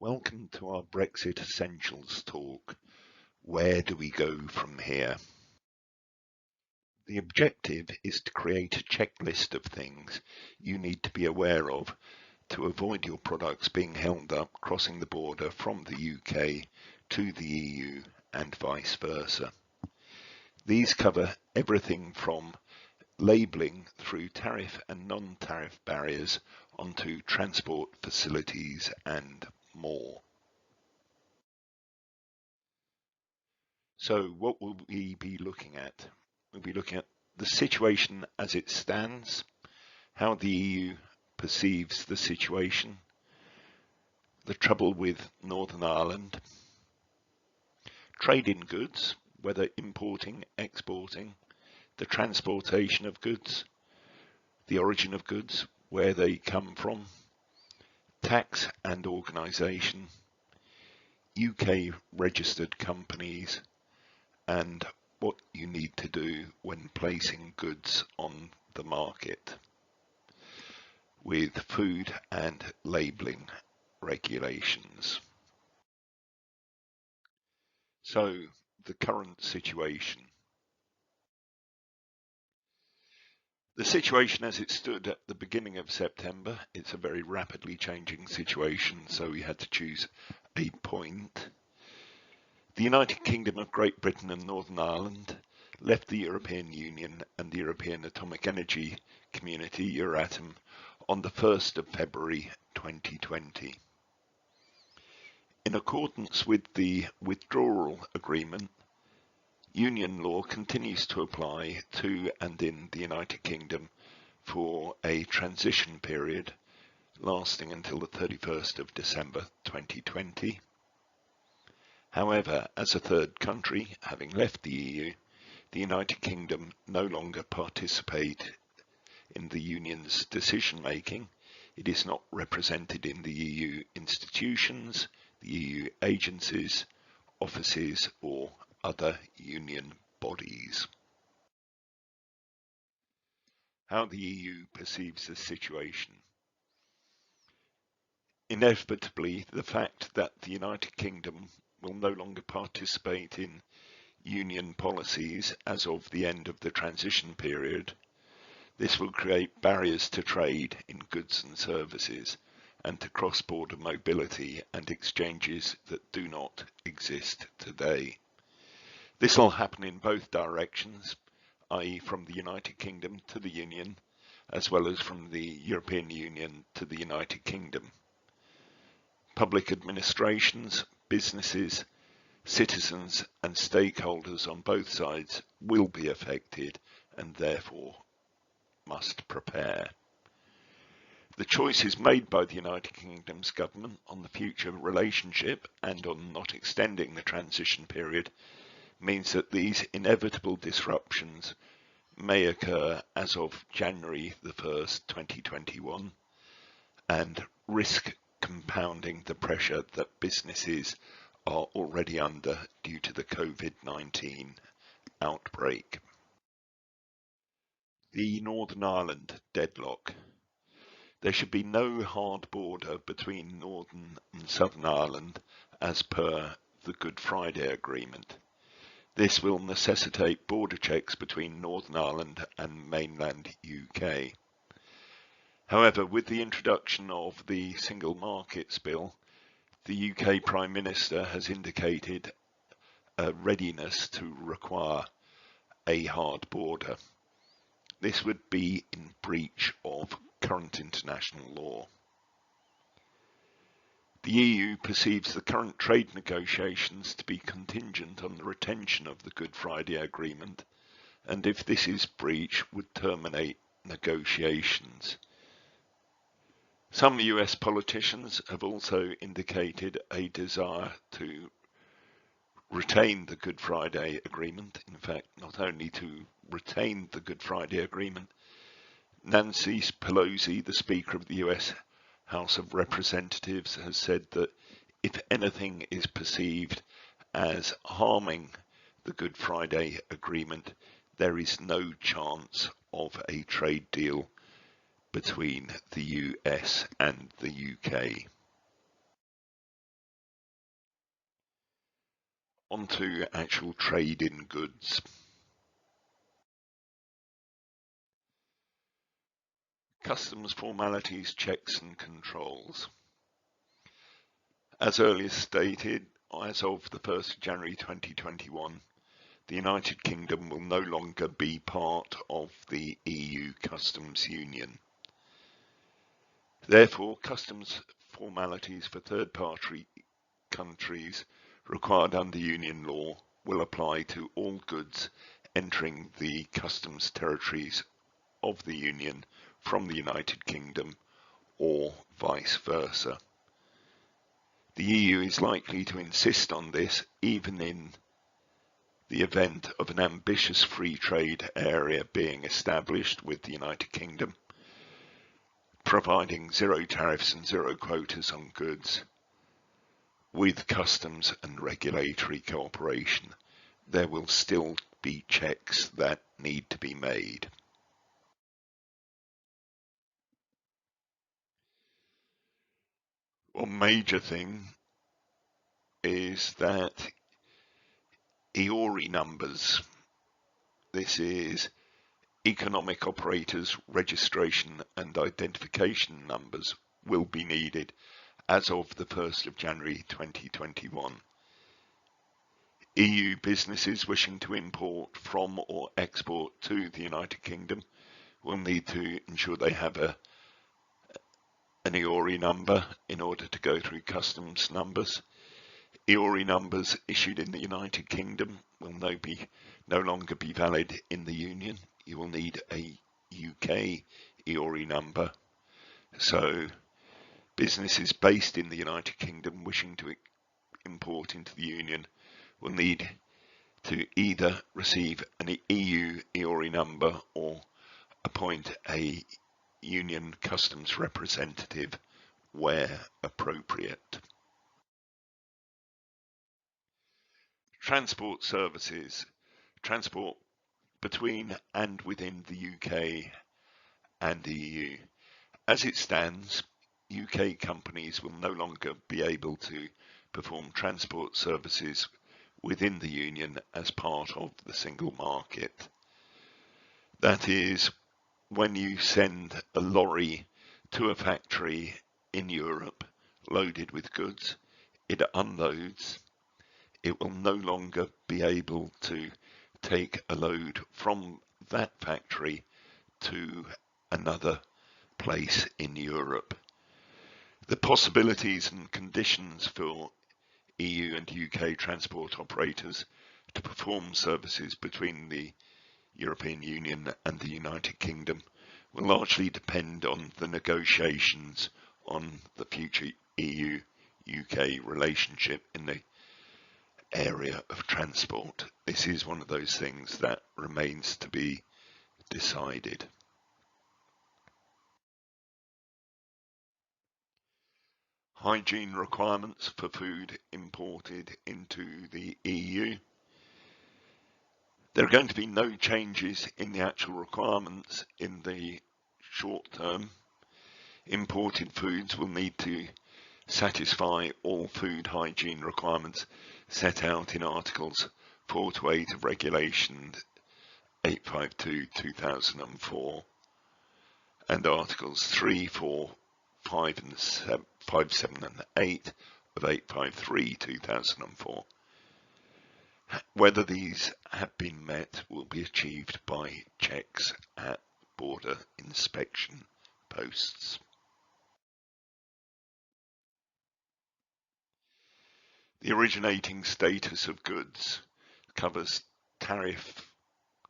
Welcome to our Brexit Essentials talk. Where do we go from here? The objective is to create a checklist of things you need to be aware of to avoid your products being held up crossing the border from the UK to the EU and vice versa. These cover everything from labelling through tariff and non-tariff barriers onto transport facilities and more. So what will we be looking at? We'll be looking at the situation as it stands, how the EU perceives the situation, the trouble with Northern Ireland, trade in goods, whether importing, exporting, the transportation of goods, the origin of goods, where they come from, tax and organisation, UK registered companies, and what you need to do when placing goods on the market with food and labelling regulations. So, the current situation. The situation as it stood at the beginning of September, it's a very rapidly changing situation, so we had to choose a point. The United Kingdom of Great Britain and Northern Ireland left the European Union and the European Atomic Energy Community, Euratom, on the 1st of February 2020. In accordance with the withdrawal agreement, Union law continues to apply to and in the United Kingdom for a transition period lasting until the 31st of December 2020. However, as a third country, having left the EU, the United Kingdom no longer participate in the Union's decision-making. It is not represented in the EU institutions, the EU agencies, offices, or other Union bodies. How the EU perceives the situation. Inevitably, the fact that the United Kingdom will no longer participate in Union policies as of the end of the transition period, this will create barriers to trade in goods and services and to cross-border mobility and exchanges that do not exist today. This will happen in both directions, i.e. from the United Kingdom to the Union, as well as from the European Union to the United Kingdom. Public administrations, businesses, citizens and stakeholders on both sides will be affected and therefore must prepare. The choices made by the United Kingdom's government on the future relationship and on not extending the transition period means that these inevitable disruptions may occur as of January the 1st, 2021, and risk compounding the pressure that businesses are already under due to the COVID-19 outbreak. The Northern Ireland deadlock. There should be no hard border between Northern and Southern Ireland as per the Good Friday Agreement. This will necessitate border checks between Northern Ireland and mainland UK. However, with the introduction of the Single Markets Bill, the UK Prime Minister has indicated a readiness to require a hard border. This would be in breach of current international law. The EU perceives the current trade negotiations to be contingent on the retention of the Good Friday Agreement, and if this is breached, would terminate negotiations. Some US politicians have also indicated a desire to retain the Good Friday Agreement. In fact, not only to retain the Good Friday Agreement, Nancy Pelosi, the Speaker of the US House of Representatives, has said that if anything is perceived as harming the Good Friday Agreement, there is no chance of a trade deal between the US and the UK. On to actual trade in goods. Customs formalities, checks and controls. As earlier stated, as of the 1st of January 2021, the United Kingdom will no longer be part of the EU Customs Union. Therefore, customs formalities for third-party countries required under Union law will apply to all goods entering the customs territories of the Union from the United Kingdom or vice versa. The EU is likely to insist on this even in the event of an ambitious free trade area being established with the United Kingdom, providing zero tariffs and zero quotas on goods. With customs and regulatory cooperation, there will still be checks that need to be made. One major thing is that EORI numbers, this is Economic Operators Registration and Identification Numbers, will be needed as of the 1st of January 2021. EU businesses wishing to import from or export to the United Kingdom will need to ensure they have an EORI number in order to go through customs numbers. EORI numbers issued in the United Kingdom will no longer be valid in the Union. You will need a UK EORI number. So businesses based in the United Kingdom wishing to import into the Union will need to either receive an EU EORI number or appoint a Union customs representative where appropriate. Transport services. Transport between and within the UK and the EU. As it stands, UK companies will no longer be able to perform transport services within the Union as part of the single market. That is, when you send a lorry to a factory in Europe loaded with goods, it unloads. It will no longer be able to take a load from that factory to another place in Europe. The possibilities and conditions for EU and UK transport operators to perform services between the European Union and the United Kingdom will largely depend on the negotiations on the future EU-UK relationship in the area of transport. This is one of those things that remains to be decided. Hygiene requirements for food imported into the EU. There are going to be no changes in the actual requirements in the short term. Imported foods will need to satisfy all food hygiene requirements set out in Articles 4 to 8 of Regulation 852/2004 and Articles 3, 4, 5, and 5, 7 and 8 of 853/2004. Whether these have been met will be achieved by checks at border inspection posts. The originating status of goods covers tariff,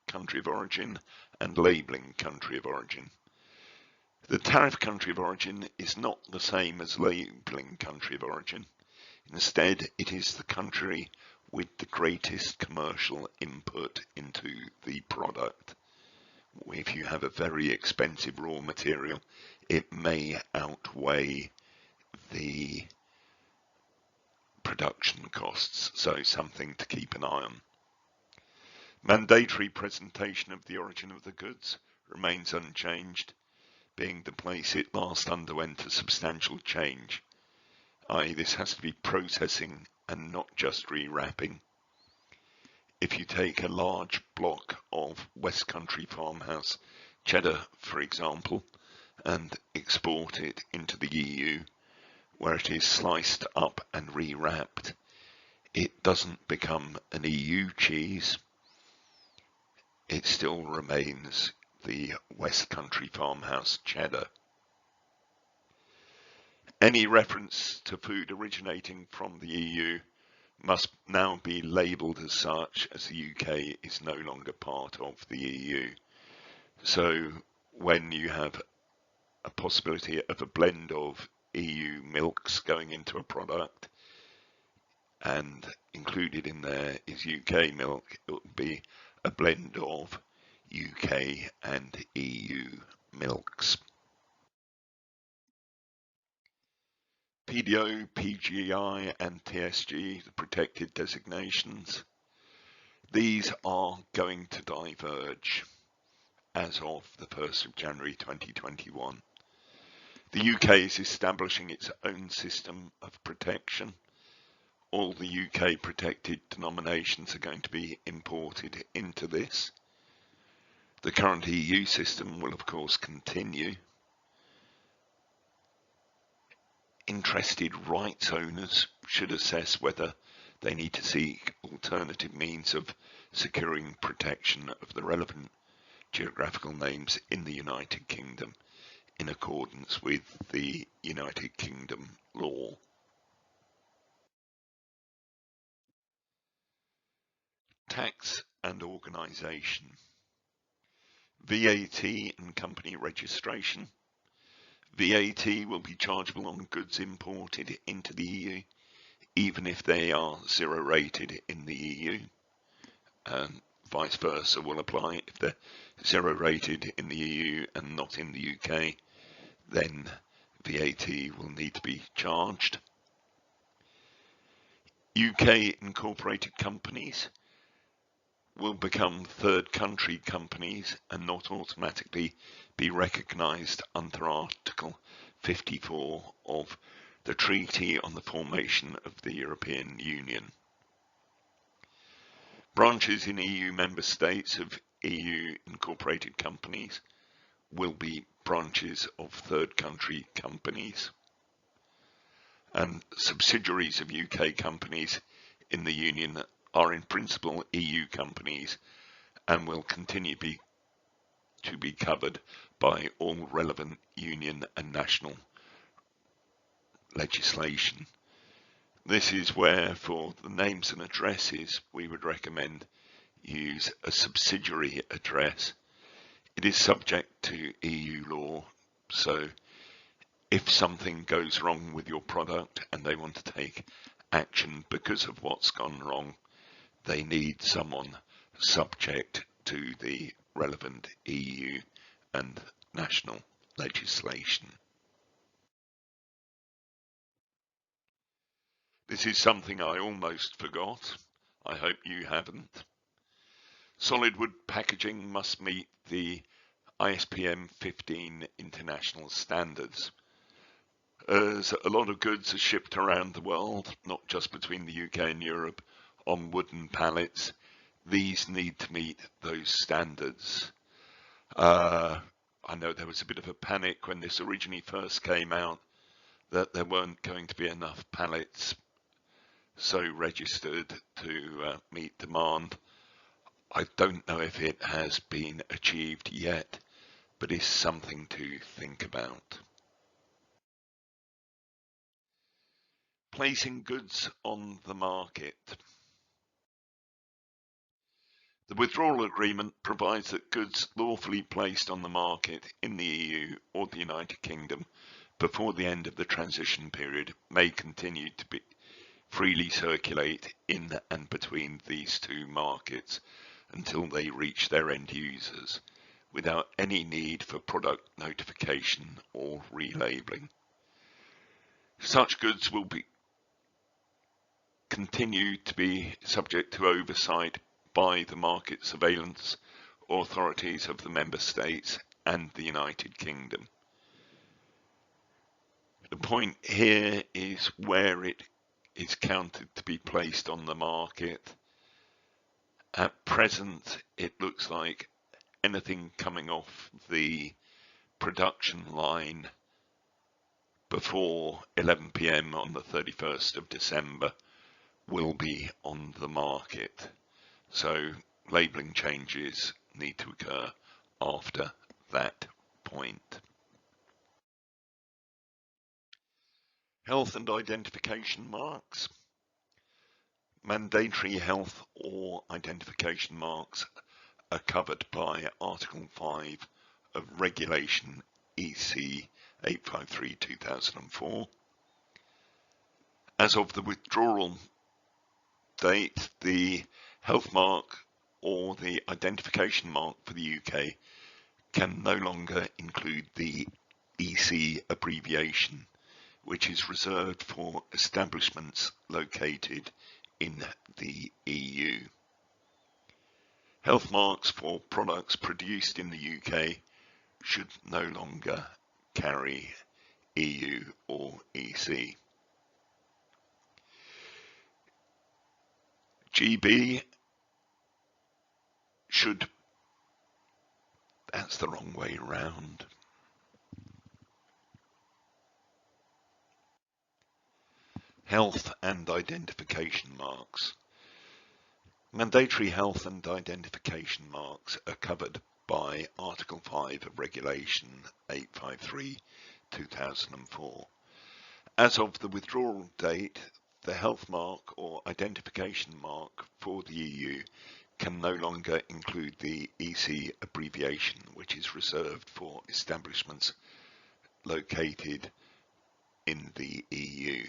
country of origin, and labelling country of origin. The tariff country of origin is not the same as labelling country of origin. Instead, it is the country with the greatest commercial input into the product. If you have a very expensive raw material, it may outweigh the production costs, so something to keep an eye on. Mandatory presentation of the origin of the goods remains unchanged, being the place it last underwent a substantial change, i.e. this has to be processing and not just rewrapping. if you take a large block of West Country farmhouse cheddar, for example, and export it into the EU, where it is sliced up and rewrapped, it doesn't become an EU cheese. It still remains the West Country farmhouse cheddar. Any reference to food originating from the EU must now be labelled as such, as the UK is no longer part of the EU. So when you have a possibility of a blend of EU milks going into a product, and included in there is UK milk, it will be a blend of UK and EU milks. PDO, PGI and TSG, the protected designations, these are going to diverge as of the 1st of January 2021. The UK is establishing its own system of protection. All the UK protected denominations are going to be imported into this. The current EU system will of course continue. Interested rights owners should assess whether they need to seek alternative means of securing protection of the relevant geographical names in the United Kingdom in accordance with the United Kingdom law. Tax and organisation. VAT and company registration. VAT will be chargeable on goods imported into the EU, even if they are zero rated in the EU, and vice versa will apply. If they're zero rated in the EU and not in the UK, then VAT will need to be charged. UK incorporated companies will become third country companies and not automatically be recognised under Article 54 of the Treaty on the Formation of the European Union. Branches in EU member states of EU incorporated companies will be branches of third country companies, and subsidiaries of UK companies in the Union are in principle EU companies and will continue to be covered by all relevant Union and national legislation. This is where, for the names and addresses, we would recommend use a subsidiary address. It is subject to EU law, so if something goes wrong with your product and they want to take action because of what's gone wrong, they need someone subject to the relevant EU and national legislation. This is something I almost forgot. I hope you haven't. Solid wood packaging must meet the ISPM 15 international standards. As a lot of goods are shipped around the world, not just between the UK and Europe, on wooden pallets, these need to meet those standards. I know there was a bit of a panic when this originally first came out that there weren't going to be enough pallets so registered to meet demand. I don't know if it has been achieved yet, but it's something to think about. Placing goods on the market. The withdrawal agreement provides that goods lawfully placed on the market in the EU or the United Kingdom before the end of the transition period may continue to be freely circulate in and between these two markets until they reach their end users, without any need for product notification or relabelling. Such goods will continue to be subject to oversight by the market surveillance authorities of the member states and the United Kingdom. The point here is where it is counted to be placed on the market At present, it looks like anything coming off the production line before 11 p.m. on the 31st of December will be on the market. So labelling changes need to occur after that point. Health and identification marks. Mandatory health or identification marks are covered by Article 5 of Regulation EC 853/2004. As of the withdrawal date, the health mark or the identification mark for the UK can no longer include the EC abbreviation, which is reserved for establishments located in the EU. Health marks for products produced in the UK should no longer carry EU or EC. GB should, that's the wrong way round. Health and identification marks. Mandatory health and identification marks are covered by Article 5 of Regulation 853/2004. As of the withdrawal date, the health mark or identification mark for the EU can no longer include the EC abbreviation, which is reserved for establishments located in the EU.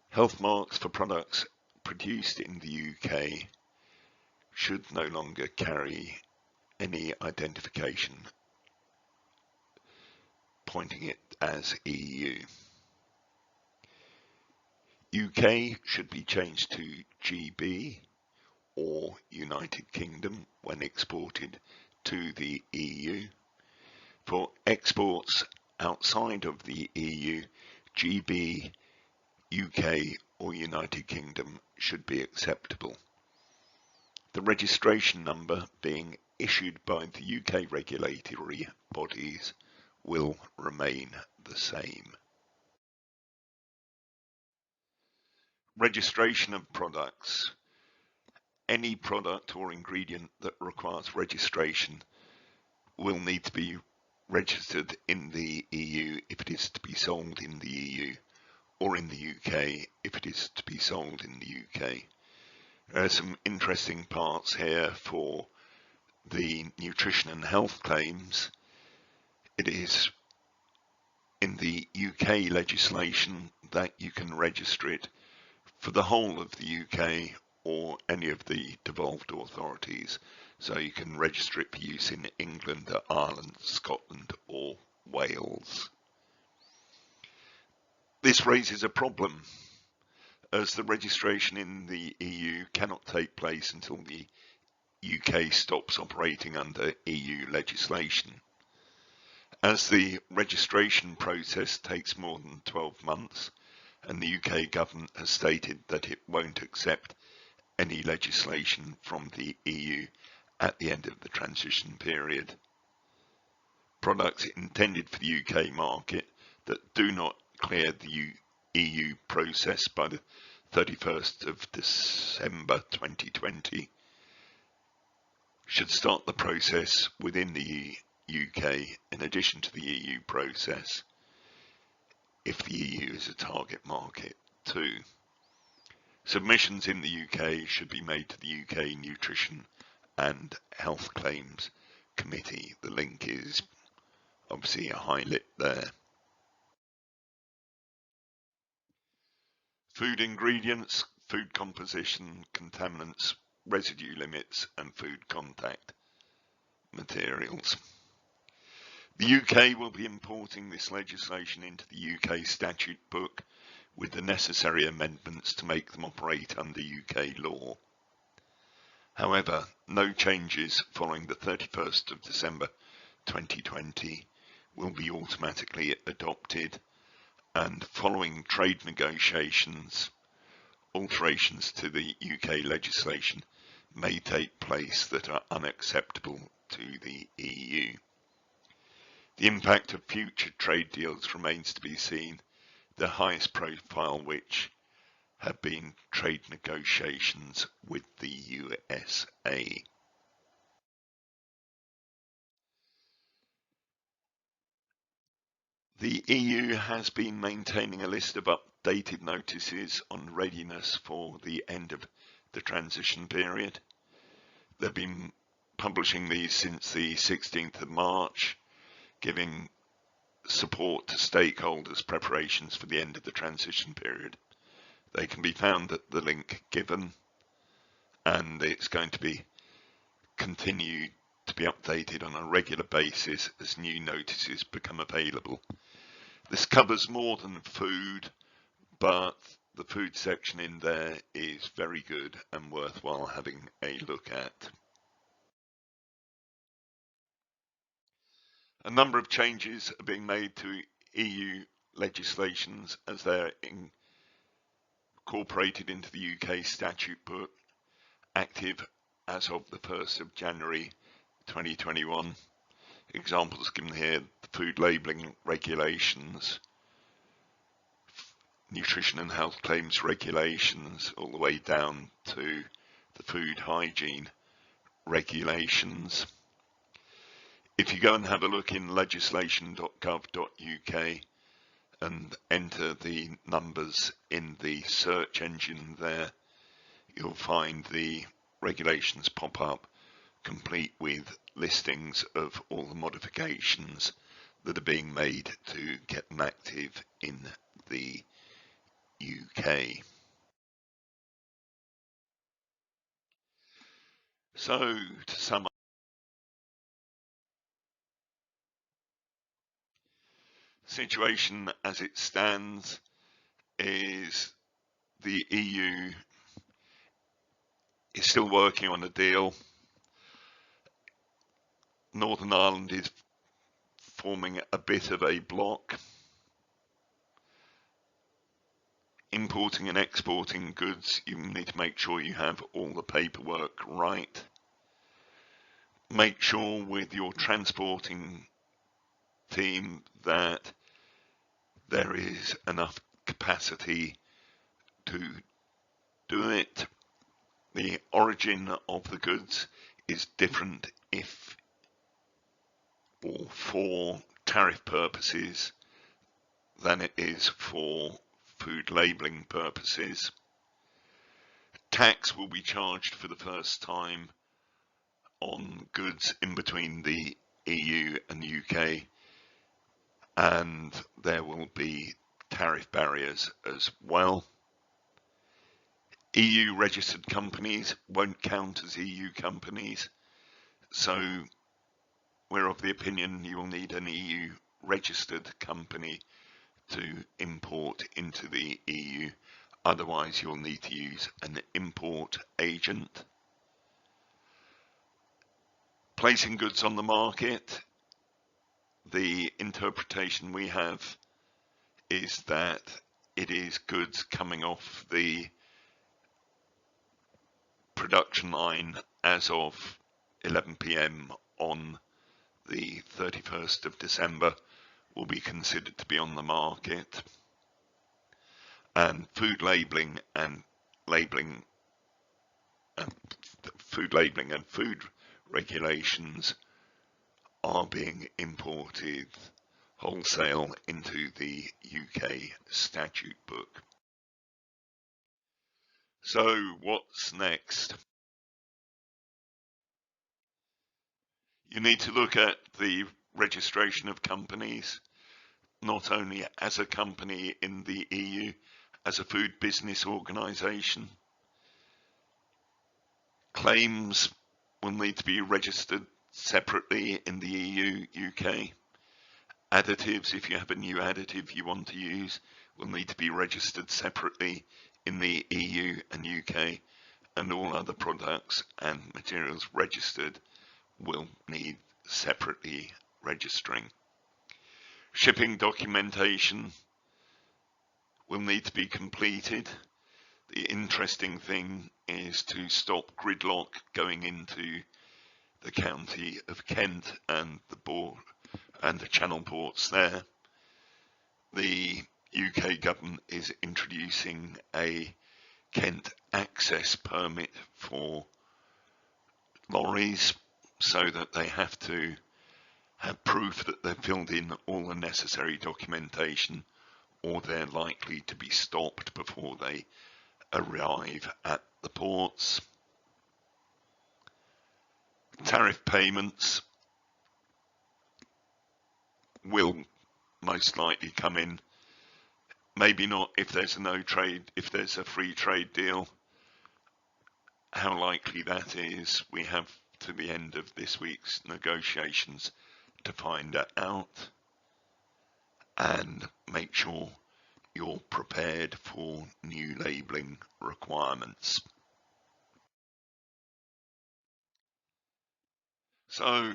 Health marks for products produced in the UK should no longer carry any identification pointing it as EU. UK should be changed to GB or United Kingdom when exported to the EU. For exports outside of the EU, GB, UK or United Kingdom should be acceptable. The registration number being issued by the UK regulatory bodies will remain the same. Registration of products. Any product or ingredient that requires registration will need to be registered in the EU if it is to be sold in the EU, or in the UK if it is to be sold in the UK. There are some interesting parts here for the nutrition and health claims. It is in the UK legislation that you can register it for the whole of the UK or any of the devolved authorities. So you can register it for use in England, Ireland, Scotland or Wales. This raises a problem, as the registration in the EU cannot take place until the UK stops operating under EU legislation. As the registration process takes more than 12 months, and the UK government has stated that it won't accept any legislation from the EU at the end of the transition period, products intended for the UK market that do not clear the EU process by the 31st of December 2020 should start the process within the UK in addition to the EU process, if the EU is a target market too. Submissions in the UK should be made to the UK Nutrition and Health Claims Committee. The link is obviously a highlight there. Food ingredients, food composition, contaminants, residue limits and food contact materials. The UK will be importing this legislation into the UK statute book with the necessary amendments to make them operate under UK law. However, no changes following the 31st of December 2020 will be automatically adopted, and following trade negotiations, alterations to the UK legislation may take place that are unacceptable to the EU. The impact of future trade deals remains to be seen, the highest profile which have been trade negotiations with the USA. The EU has been maintaining a list of updated notices on readiness for the end of the transition period. They've been publishing these since the 16th of March, giving support to stakeholders' preparations for the end of the transition period. They can be found at the link given, and it's going to be continued to be updated on a regular basis as new notices become available. This covers more than food, but the food section in there is very good and worthwhile having a look at. A number of changes are being made to EU legislations as they're incorporated into the UK statute book, active as of the 1st of January 2021. Examples given here: the food labelling regulations, nutrition and health claims regulations, all the way down to the food hygiene regulations. If you go and have a look in legislation.gov.uk and enter the numbers in the search engine there, you'll find the regulations pop up, complete with listings of all the modifications that are being made to get them active in the UK. So, to sum up, the situation as it stands is the EU is still working on a deal. Northern Ireland is forming a bit of a bloc. Importing and exporting goods, you need to make sure you have all the paperwork right. Make sure with your transporting team that there is enough capacity to do it. The origin of the goods is different if or for tariff purposes than it is for food labelling purposes. Tax will be charged for the first time on goods in between the EU and the UK, and there will be tariff barriers as well. EU registered companies won't count as EU companies, so we're of the opinion you will need an EU registered company to import into the EU. Otherwise, you'll need to use an import agent. Placing goods on the market, the interpretation we have is that it is goods coming off the production line as of 11 p.m. on the 31st of December will be considered to be on the market. And food labelling and food regulations are being imported wholesale into the UK statute book. So what's next? You need to look at the registration of companies, not only as a company in the EU, as a food business organisation. Claims will need to be registered separately in the EU, UK. Additives, if you have a new additive you want to use, will need to be registered separately in the EU and UK, and all other products and materials registered will need separately registering. Shipping documentation will need to be completed. The interesting thing is to stop gridlock going into the county of Kent and the Channel ports there. The UK government is introducing a Kent access permit for lorries, so that they have to have proof that they've filled in all the necessary documentation, or they're likely to be stopped before they arrive at the ports. Tariff payments will most likely come in. Maybe not if there's if there's a free trade deal. How likely that is, we have to the end of this week's negotiations to find out, and make sure you're prepared for new labelling requirements. So,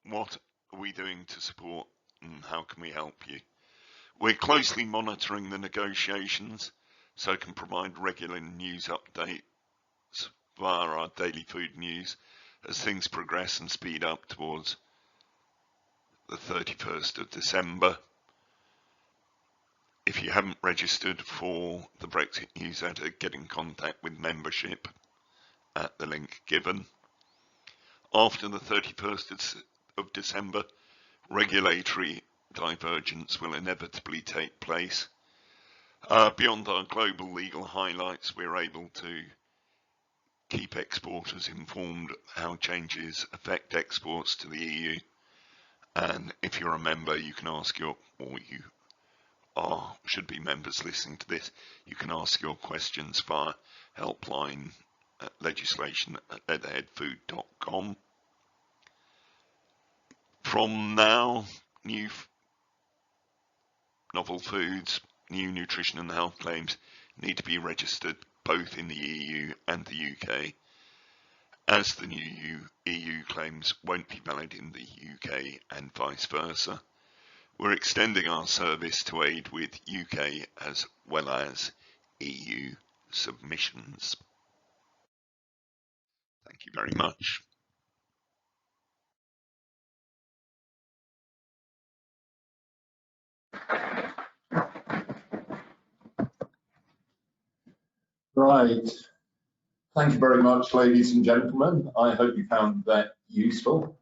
what are we doing to support, and how can we help you? We're closely monitoring the negotiations, so can provide regular news updates via our daily food news as things progress and speed up towards the 31st of December. If you haven't registered for the Brexit newsletter, get in contact with membership at the link given. After the 31st of December, regulatory divergence will inevitably take place. Beyond our global legal highlights, we're able to keep exporters informed how changes affect exports to the EU. And if you're a member, you can ask should be members listening to this, you can ask your questions via helpline at legislation@leatherheadfood.com. From now, new novel foods, new nutrition and health claims need to be registered both in the EU and the UK, as the new EU claims won't be valid in the UK and vice versa. We're extending our service to aid with UK as well as EU submissions. Thank you very much. Right. Thank you very much, ladies and gentlemen. I hope you found that useful.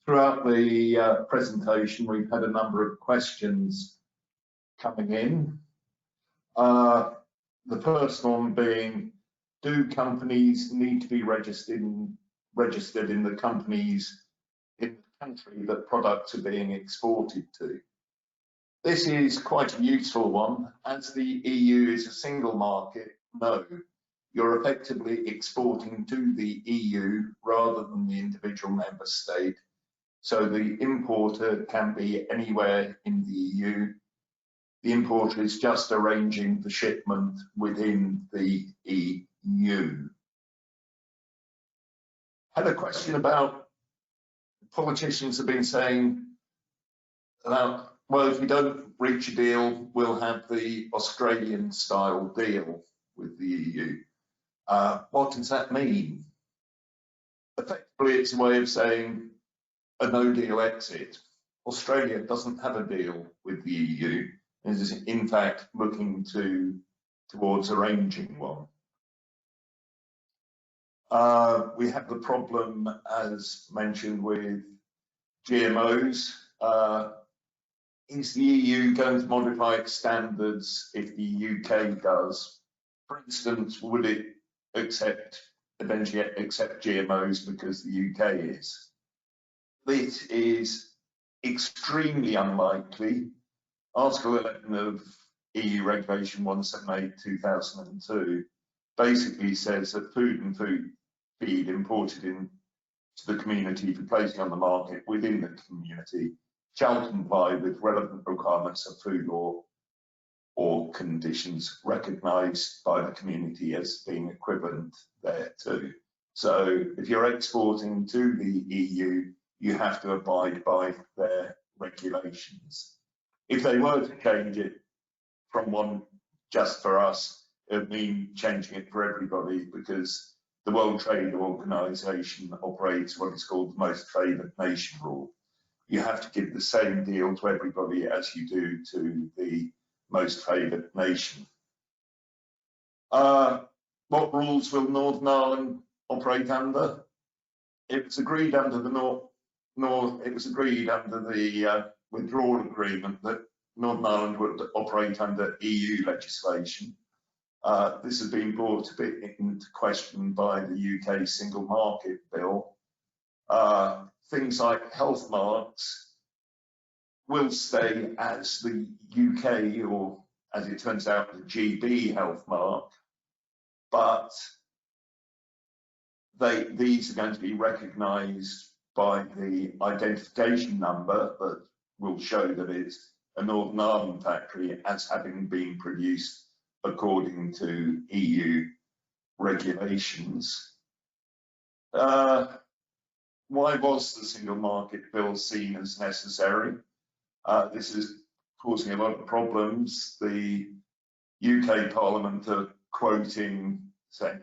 Throughout the presentation, we've had a number of questions coming in. The first one being, do companies need to be registered in the companies in the country that products are being exported to? This is quite a useful one. As the EU is a single market, no, you're effectively exporting to the EU rather than the individual member state. So the importer can be anywhere in the EU. The importer is just arranging the shipment within the EU. Had a question about, politicians have been saying about, well, if we don't reach a deal, we'll have the Australian style deal with the EU. What does that mean? Effectively, it's a way of saying a no-deal exit. Australia doesn't have a deal with the EU and is in fact looking towards arranging one. We have the problem, as mentioned, with GMOs. Is the EU going to modify its standards if the UK does? For instance, would it eventually accept GMOs because the UK is? This is extremely unlikely. Article 11 of EU Regulation 178/2002 basically says that food and food feed imported into the community for placing on the market within the community shall comply with relevant requirements of food law or conditions recognised by the community as being equivalent thereto. So if you're exporting to the EU, you have to abide by their regulations. If they were to change it from one just for us it would mean changing it for everybody, because the World Trade Organization operates what is called the most favoured nation rule. You have to give the same deal to everybody as you do to the most favoured nation. What rules will Northern Ireland operate under? It was agreed under the withdrawal agreement that Northern Ireland would operate under EU legislation. This has been brought a bit into question by the UK Single Market Bill. Things like health marks will stay as the UK, or as it turns out, the GB health mark, but these are going to be recognised by the identification number that will show that it's a Northern Ireland factory as having been produced according to EU regulations. Why was the Single Market Bill seen as necessary? This is causing a lot of problems. The UK Parliament are quoting, saying,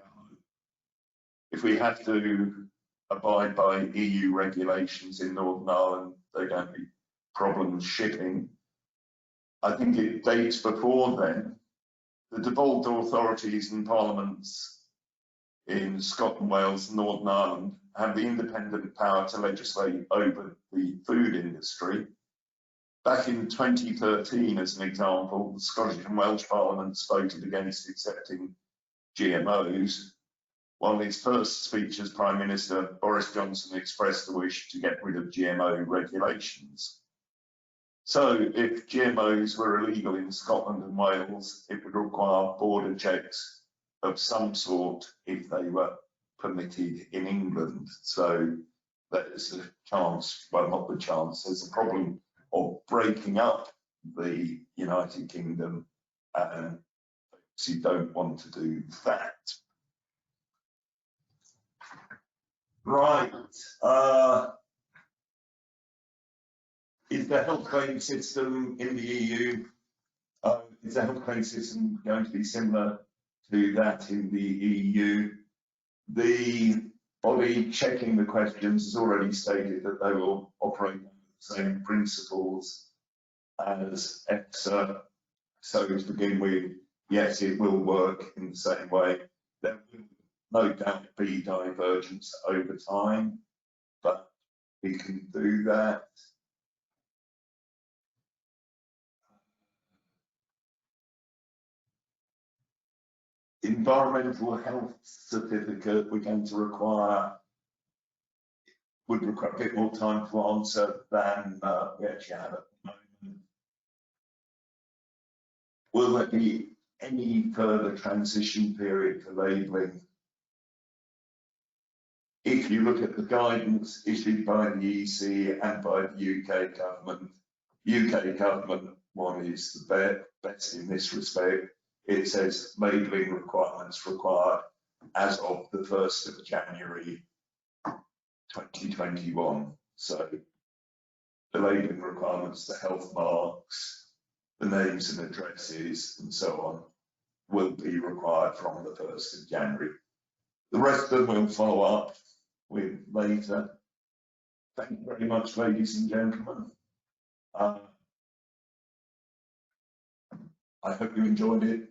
if we have to abide by EU regulations in Northern Ireland, there are going to be problems shipping. I think it dates before then. The devolved authorities and parliaments in Scotland, Wales, and Northern Ireland have the independent power to legislate over the food industry. Back in 2013, as an example, the Scottish and Welsh parliaments voted against accepting GMOs, while in his first speech as Prime Minister, Boris Johnson expressed the wish to get rid of GMO regulations. So if GMOs were illegal in Scotland and Wales, it would require border checks of some sort if they were permitted in England. So there's a chance, well, not the chance, there's a problem of breaking up the United Kingdom, and you don't want to do that. Right. Is the health claim system in the EU, is the health claim system going to be similar to that in the EU? The body checking the questions has already stated that they will operate under the same principles as EFSA. So to begin with, yes, it will work in the same way. There will no doubt be divergence over time, but we can do that. Environmental health certificate, we're going to require, would require a bit more time to answer than we actually have at the moment. Will there be any further transition period for labelling? If you look at the guidance issued by the EC and by the UK government one is the best in this respect. It says labelling requirements required as of the 1st of January 2021. So the labelling requirements, the health marks, the names and addresses and so on will be required from the 1st of January. The rest of them will follow up with later. Thank you very much, ladies and gentlemen. I hope you enjoyed it.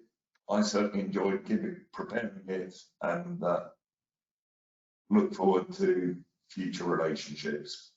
I certainly enjoyed preparing it, and look forward to future relationships.